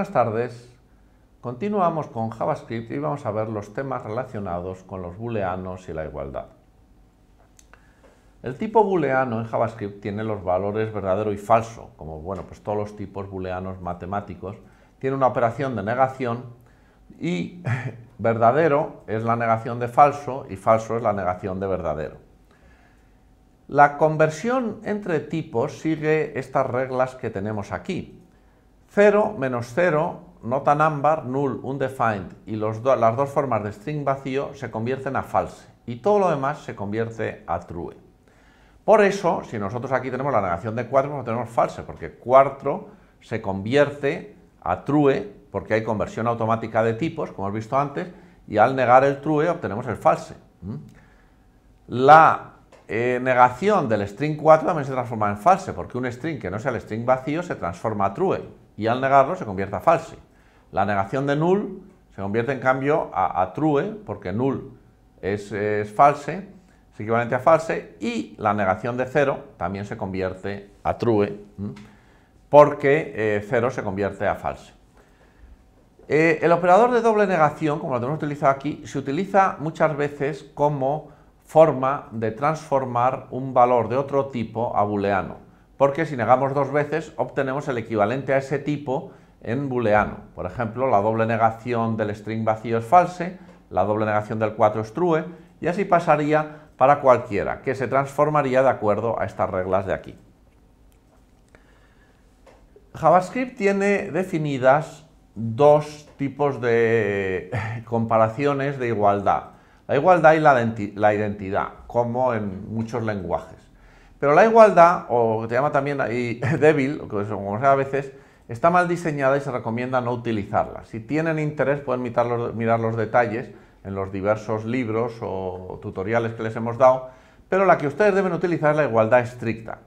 Buenas tardes. Continuamos con JavaScript y vamos a ver los temas relacionados con los booleanos y la igualdad. El tipo booleano en JavaScript tiene los valores verdadero y falso, como pues todos los tipos booleanos matemáticos. Tiene una operación de negación y verdadero es la negación de falso y falso es la negación de verdadero. La conversión entre tipos sigue estas reglas que tenemos aquí. 0 menos 0, nota number, null, undefined y las dos formas de string vacío se convierten a false y todo lo demás se convierte a true. Por eso, si nosotros aquí tenemos la negación de 4, pues tenemos false, porque 4 se convierte a true porque hay conversión automática de tipos, como hemos visto antes, y al negar el true obtenemos el false. La negación del string 4 también se transforma en false, porque un string que no sea el string vacío se transforma a true, y al negarlo se convierte a false. La negación de null se convierte en cambio a true, porque null es false, es equivalente a false, y la negación de 0 también se convierte a true, porque 0 se convierte a false. El operador de doble negación, como lo tenemos utilizado aquí, se utiliza muchas veces como forma de transformar un valor de otro tipo a booleano, porque si negamos dos veces obtenemos el equivalente a ese tipo en booleano. Por ejemplo, la doble negación del string vacío es false, la doble negación del 4 es true, y así pasaría para cualquiera, que se transformaría de acuerdo a estas reglas de aquí. JavaScript tiene definidas dos tipos de comparaciones de igualdad. La igualdad y la identidad, como en muchos lenguajes. Pero la igualdad, o que se llama también débil, como sea a veces, está mal diseñada y se recomienda no utilizarla. Si tienen interés pueden mirar los detalles en los diversos libros o tutoriales que les hemos dado, pero la que ustedes deben utilizar es la igualdad estricta,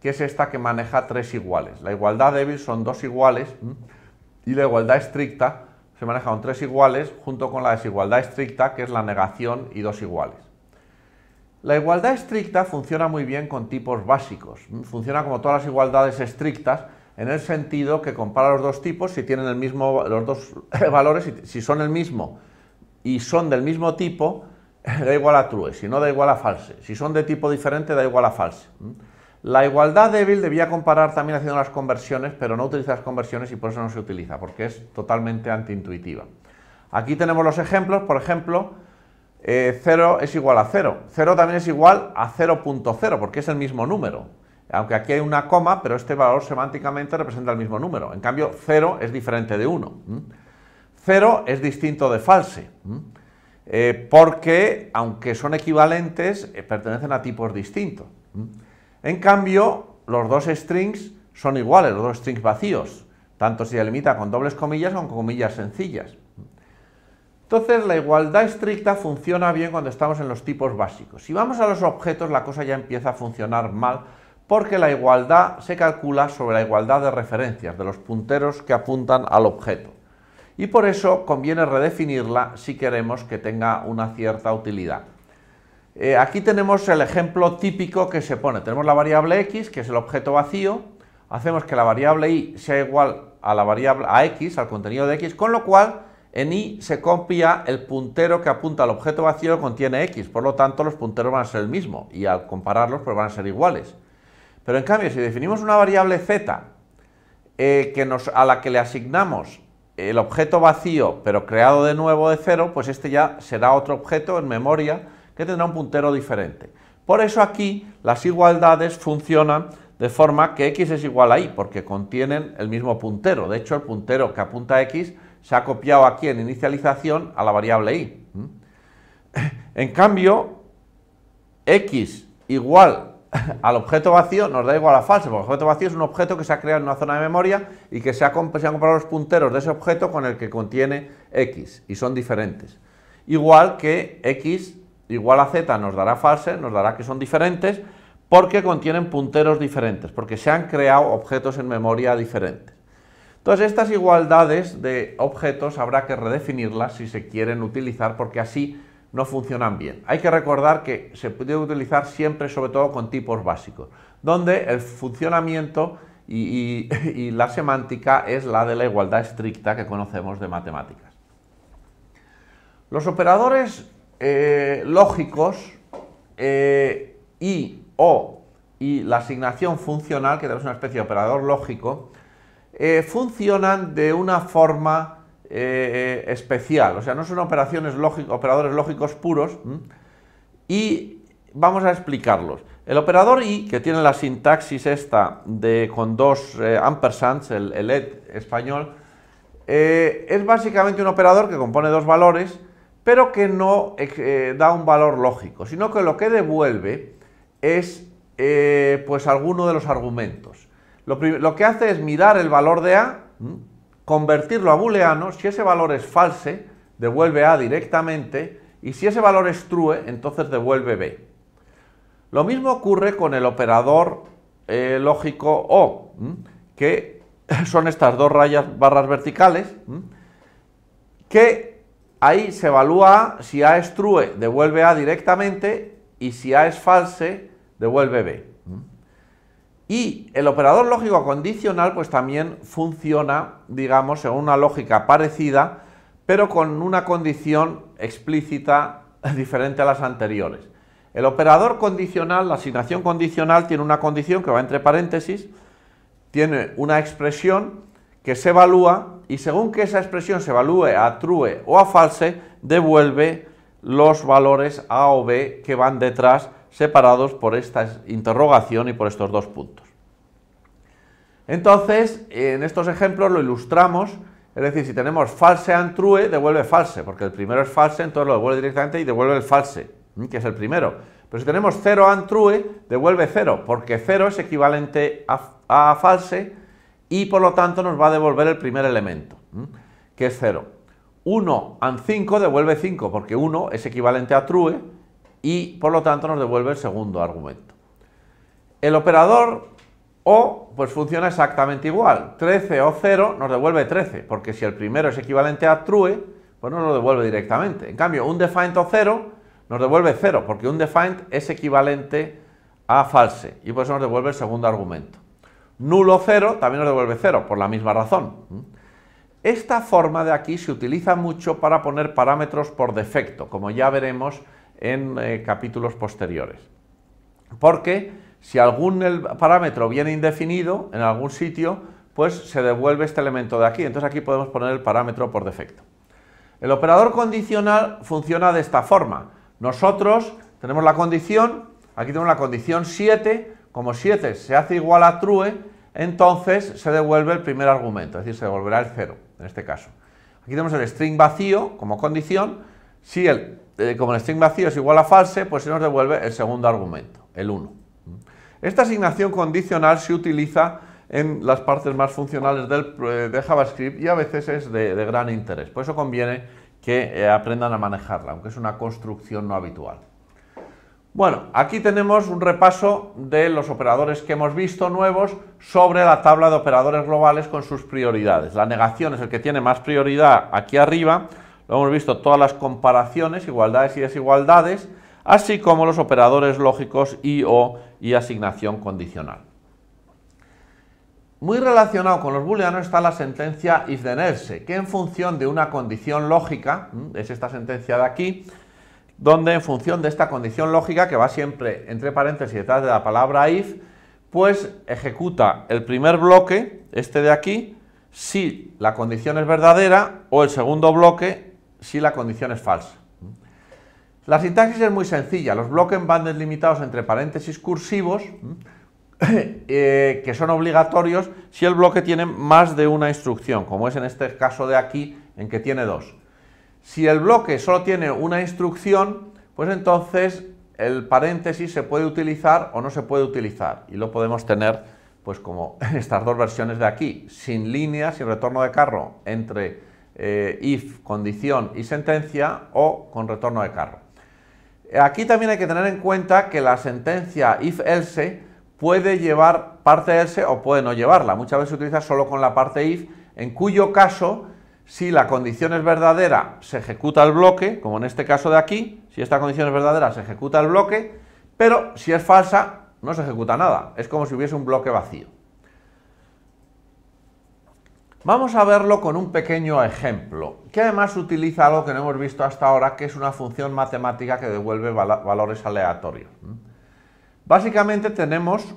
que es esta que maneja tres iguales. La igualdad débil son dos iguales y la igualdad estricta se maneja con tres iguales junto con la desigualdad estricta, que es la negación y dos iguales. La igualdad estricta funciona muy bien con tipos básicos. Funciona como todas las igualdades estrictas en el sentido que compara los dos tipos si tienen los dos valores, si son el mismo y son del mismo tipo, da igual a true, si no da igual a false. Si son de tipo diferente, da igual a false. La igualdad débil debía comparar también haciendo las conversiones, pero no utiliza las conversiones y por eso no se utiliza, porque es totalmente antiintuitiva. Aquí tenemos los ejemplos, por ejemplo, 0 es igual a 0. 0 también es igual a 0.0, porque es el mismo número. Aunque aquí hay una coma, pero este valor semánticamente representa el mismo número. En cambio, 0 es diferente de 1. 0 es distinto de false, porque, aunque son equivalentes, pertenecen a tipos distintos. En cambio, los dos strings son iguales, los dos strings vacíos, tanto si se limita con dobles comillas como con comillas sencillas. Entonces, la igualdad estricta funciona bien cuando estamos en los tipos básicos. Si vamos a los objetos, la cosa ya empieza a funcionar mal, porque la igualdad se calcula sobre la igualdad de referencias, de los punteros que apuntan al objeto. Y por eso conviene redefinirla si queremos que tenga una cierta utilidad. Aquí tenemos el ejemplo típico que se pone. Tenemos la variable x, que es el objeto vacío, hacemos que la variable y sea igual a la variable x, al contenido de x, con lo cual en y se copia el puntero que apunta al objeto vacío que contiene x, por lo tanto los punteros van a ser el mismo y al compararlos pues van a ser iguales. Pero en cambio, si definimos una variable z a la que le asignamos el objeto vacío pero creado de nuevo de cero, pues este ya será otro objeto en memoria que tendrá un puntero diferente. Por eso aquí las igualdades funcionan de forma que x es igual a y, porque contienen el mismo puntero. De hecho, el puntero que apunta a x se ha copiado aquí en inicialización a la variable y. En cambio, x igual al objeto vacío nos da igual a false, porque el objeto vacío es un objeto que se ha creado en una zona de memoria y que se han comparado los punteros de ese objeto con el que contiene x, y son diferentes. Igual que x igual a z nos dará false, nos dará que son diferentes, porque contienen punteros diferentes, porque se han creado objetos en memoria diferentes. Entonces, estas igualdades de objetos habrá que redefinirlas si se quieren utilizar, porque así no funcionan bien. Hay que recordar que se puede utilizar siempre, sobre todo con tipos básicos, donde el funcionamiento y la semántica es la de la igualdad estricta que conocemos de matemáticas. Los operadores lógicos y, o y la asignación funcional, que es una especie de operador lógico, funcionan de una forma especial, o sea, no son operadores lógicos puros, y vamos a explicarlos. El operador y, que tiene la sintaxis esta con dos ampersands, el et español, es básicamente un operador que compone dos valores, pero que no da un valor lógico, sino que lo que devuelve es pues alguno de los argumentos. Lo que hace es mirar el valor de A, convertirlo a booleano. Si ese valor es false, devuelve A directamente, y si ese valor es true, entonces devuelve B. Lo mismo ocurre con el operador lógico O, que son estas dos barras verticales, que ahí se evalúa A. Si A es true, devuelve A directamente, y si A es false, devuelve B. Y el operador lógico condicional pues también funciona, digamos, según una lógica parecida, pero con una condición explícita diferente a las anteriores. El operador condicional, la asignación condicional, tiene una condición que va entre paréntesis, tiene una expresión que se evalúa, y según que esa expresión se evalúe a true o a false, devuelve los valores A o B que van detrás, separados por esta interrogación y por estos dos puntos. Entonces, en estos ejemplos lo ilustramos, es decir, si tenemos false and true, devuelve false, porque el primero es false, entonces lo devuelve directamente y devuelve el false, que es el primero. Pero si tenemos 0 and true, devuelve 0, porque 0 es equivalente a false y por lo tanto nos va a devolver el primer elemento, que es 0. 1 and 5 devuelve 5, porque 1 es equivalente a true y por lo tanto nos devuelve el segundo argumento. El operador O pues funciona exactamente igual. 13 o 0 nos devuelve 13, porque si el primero es equivalente a true, pues nos lo devuelve directamente. En cambio, un defined o 0 nos devuelve 0, porque un defined es equivalente a false y por eso nos devuelve el segundo argumento. Null o 0 también nos devuelve 0, por la misma razón. Esta forma de aquí se utiliza mucho para poner parámetros por defecto, como ya veremos en capítulos posteriores. Porque si algún parámetro viene indefinido en algún sitio, pues se devuelve este elemento de aquí. Entonces aquí podemos poner el parámetro por defecto. El operador condicional funciona de esta forma. Nosotros tenemos la condición, aquí tenemos la condición 7, como 7 se hace igual a true, entonces se devuelve el primer argumento, es decir, se devolverá el 0 en este caso. Aquí tenemos el string vacío como condición, si como el string vacío es igual a false, pues se nos devuelve el segundo argumento, el 1. Esta asignación condicional se utiliza en las partes más funcionales de JavaScript y a veces es de gran interés. Por eso conviene que aprendan a manejarla, aunque es una construcción no habitual. Bueno, aquí tenemos un repaso de los operadores que hemos visto nuevos sobre la tabla de operadores globales con sus prioridades. La negación es el que tiene más prioridad aquí arriba. Lo hemos visto todas las comparaciones, igualdades y desigualdades, así como los operadores lógicos y o y asignación condicional. Muy relacionado con los booleanos está la sentencia if then else, que en función de una condición lógica, es esta sentencia de aquí, donde en función de esta condición lógica, que va siempre entre paréntesis detrás de la palabra if, pues ejecuta el primer bloque, este de aquí, si la condición es verdadera, o el segundo bloque, si la condición es falsa. La sintaxis es muy sencilla, los bloques van delimitados entre paréntesis cursivos, que son obligatorios si el bloque tiene más de una instrucción, como es en este caso de aquí, en que tiene dos. Si el bloque solo tiene una instrucción, pues entonces el paréntesis se puede utilizar o no se puede utilizar, y lo podemos tener pues como en estas dos versiones de aquí, sin línea, sin retorno de carro, entre if, condición y sentencia, o con retorno de carro. Aquí también hay que tener en cuenta que la sentencia if-else puede llevar parte else o puede no llevarla. Muchas veces se utiliza solo con la parte if, en cuyo caso, si la condición es verdadera, se ejecuta el bloque, como en este caso de aquí. Si esta condición es verdadera, se ejecuta el bloque, pero si es falsa, no se ejecuta nada. Es como si hubiese un bloque vacío. Vamos a verlo con un pequeño ejemplo, que además utiliza algo que no hemos visto hasta ahora, que es una función matemática que devuelve valores aleatorios. Básicamente tenemos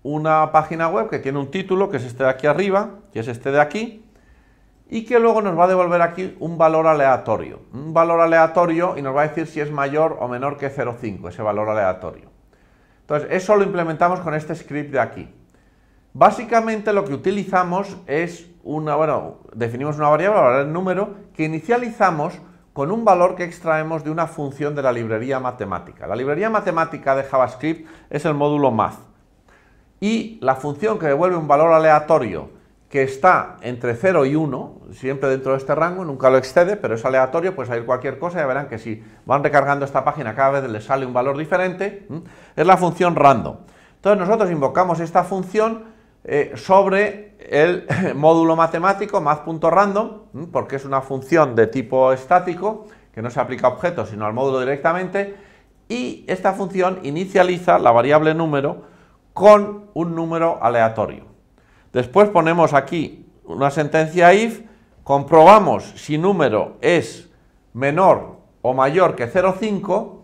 una página web que tiene un título, que es este de aquí arriba, que es este de aquí, y que luego nos va a devolver aquí un valor aleatorio. Un valor aleatorio y nos va a decir si es mayor o menor que 0,5, ese valor aleatorio. Entonces, eso lo implementamos con este script de aquí. Básicamente lo que utilizamos es definimos una variable, el número, que inicializamos con un valor que extraemos de una función de la librería matemática. La librería matemática de JavaScript es el módulo math. Y la función que devuelve un valor aleatorio que está entre 0 y 1, siempre dentro de este rango, nunca lo excede, pero es aleatorio, puede salir cualquier cosa, ya verán que si van recargando esta página cada vez les sale un valor diferente, es la función random. Entonces nosotros invocamos esta función sobre el módulo matemático math.random, porque es una función de tipo estático, que no se aplica a objetos, sino al módulo directamente, y esta función inicializa la variable número con un número aleatorio. Después ponemos aquí una sentencia if, comprobamos si número es menor o mayor que 0,5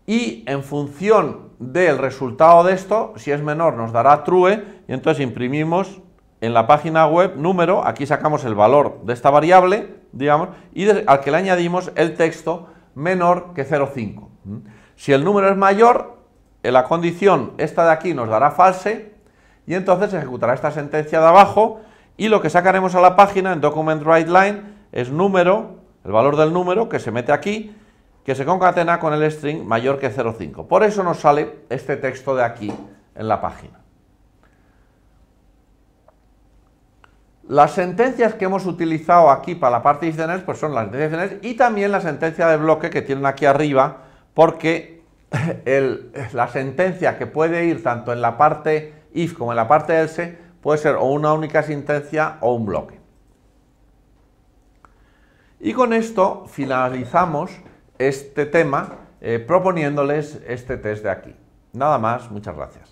y en función del resultado de esto, si es menor nos dará true y entonces imprimimos en la página web número, aquí sacamos el valor de esta variable, digamos, y al que le añadimos el texto menor que 0,5. Si el número es mayor, la condición esta de aquí nos dará false y entonces se ejecutará esta sentencia de abajo y lo que sacaremos a la página en document_writeLine es número, el valor del número que se mete aquí, que se concatena con el string mayor que 0,5. Por eso nos sale este texto de aquí en la página. Las sentencias que hemos utilizado aquí para la parte if then else, pues son las sentencias if then else y también la sentencia de bloque que tienen aquí arriba, porque la sentencia que puede ir tanto en la parte if como en la parte else puede ser o una única sentencia o un bloque. Y con esto finalizamos este tema proponiéndoles este test de aquí. Nada más, muchas gracias.